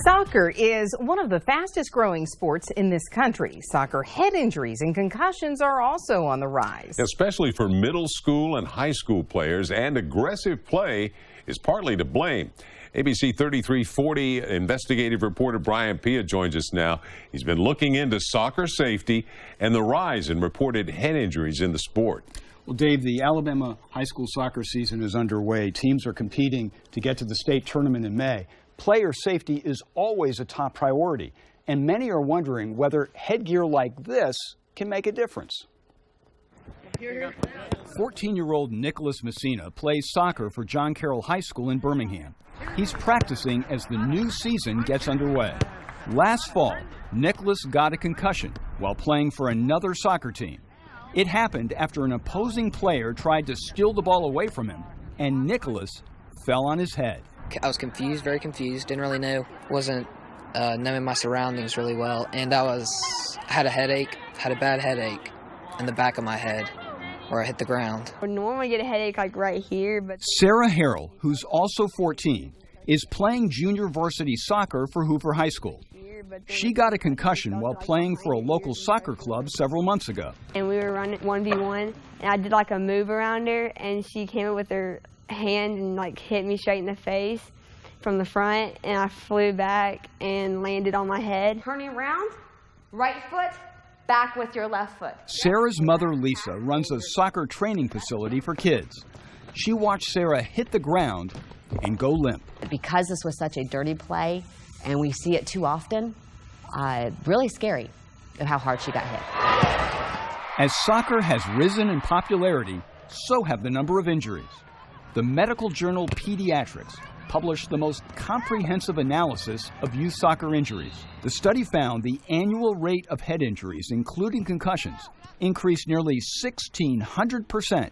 Soccer is one of the fastest growing sports in this country. Soccer head injuries and concussions are also on the rise. Especially for middle school and high school players, and aggressive play is partly to blame. ABC 3340 investigative reporter Brian Pia joins us now. He's been looking into soccer safety and the rise in reported head injuries in the sport. Well, Dave, the Alabama high school soccer season is underway. Teams are competing to get to the state tournament in May. Player safety is always a top priority, and many are wondering whether headgear like this can make a difference. 14-year-old Nicholas Messina plays soccer for John Carroll High School in Birmingham. He's practicing as the new season gets underway. Last fall, Nicholas got a concussion while playing for another soccer team. It happened after an opposing player tried to steal the ball away from him, and Nicholas fell on his head. I was confused, very confused, didn't really know, wasn't knowing my surroundings really well, and I had a headache, had a bad headache in the back of my head where I hit the ground. I normally get a headache like right here, but... Sarah Harrell, who's also 14, is playing junior varsity soccer for Hoover High School. She got a concussion while playing for a local soccer club several months ago. And we were running 1v1, and I did like a move around her, and she came up with her hand and like hit me straight in the face from the front, and I flew back and landed on my head. Turning around, right foot, back with your left foot. Sarah's mother, Lisa, runs a soccer training facility for kids. She watched Sarah hit the ground and go limp. Because this was such a dirty play, and we see it too often, really scary of how hard she got hit. As soccer has risen in popularity, so have the number of injuries. The medical journal Pediatrics published the most comprehensive analysis of youth soccer injuries. The study found the annual rate of head injuries, including concussions, increased nearly 1,600%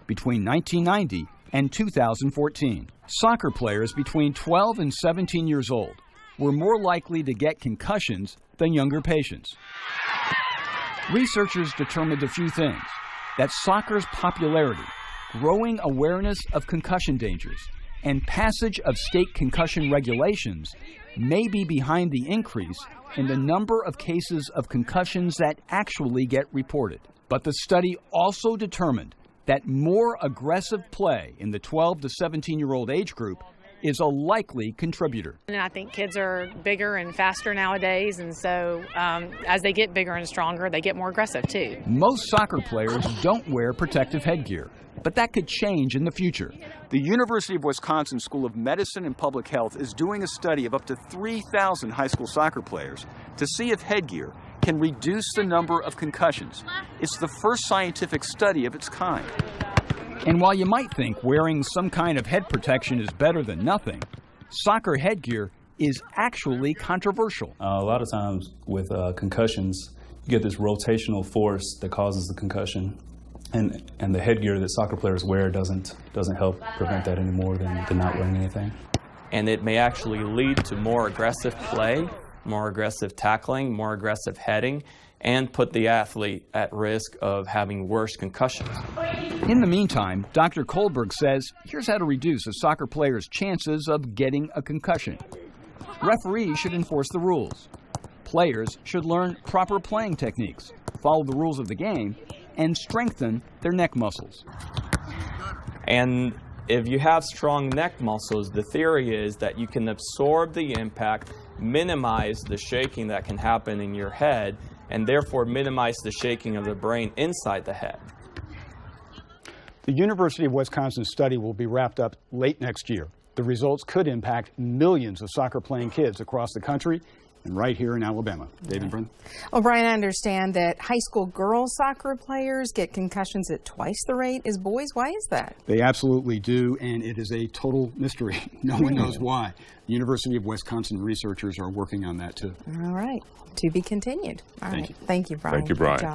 between 1990 and 2014. Soccer players between 12 and 17 years old were more likely to get concussions than younger patients. Researchers determined a few things: that soccer's popularity, growing awareness of concussion dangers, and passage of state concussion regulations may be behind the increase in the number of cases of concussions that actually get reported. But the study also determined that more aggressive play in the 12 to 17-year-old age group is a likely contributor. And I think kids are bigger and faster nowadays, and so as they get bigger and stronger, they get more aggressive too. Most soccer players don't wear protective headgear, but that could change in the future. The University of Wisconsin School of Medicine and Public Health is doing a study of up to 3,000 high school soccer players to see if headgear can reduce the number of concussions. It's the first scientific study of its kind. And while you might think wearing some kind of head protection is better than nothing, soccer headgear is actually controversial. A lot of times with concussions, you get this rotational force that causes the concussion, and the headgear that soccer players wear doesn't help prevent that any more than not wearing anything. And it may actually lead to more aggressive play, more aggressive tackling, more aggressive heading, and put the athlete at risk of having worse concussions. In the meantime, Dr. Colberg says here's how to reduce a soccer player's chances of getting a concussion. Referees should enforce the rules. Players should learn proper playing techniques, follow the rules of the game, and strengthen their neck muscles. And if you have strong neck muscles, the theory is that you can absorb the impact, minimize the shaking that can happen in your head, and therefore minimize the shaking of the brain inside the head. The University of Wisconsin study will be wrapped up late next year. The results could impact millions of soccer-playing kids across the country and right here in Alabama. David Brennan. Well, Brian, I understand that high school girls soccer players get concussions at twice the rate as boys. Why is that? They absolutely do, and it is a total mystery. No one knows why. The University of Wisconsin researchers are working on that too. All right. To be continued. All right. Thank you. Thank you, Brian. Thank you, Brian.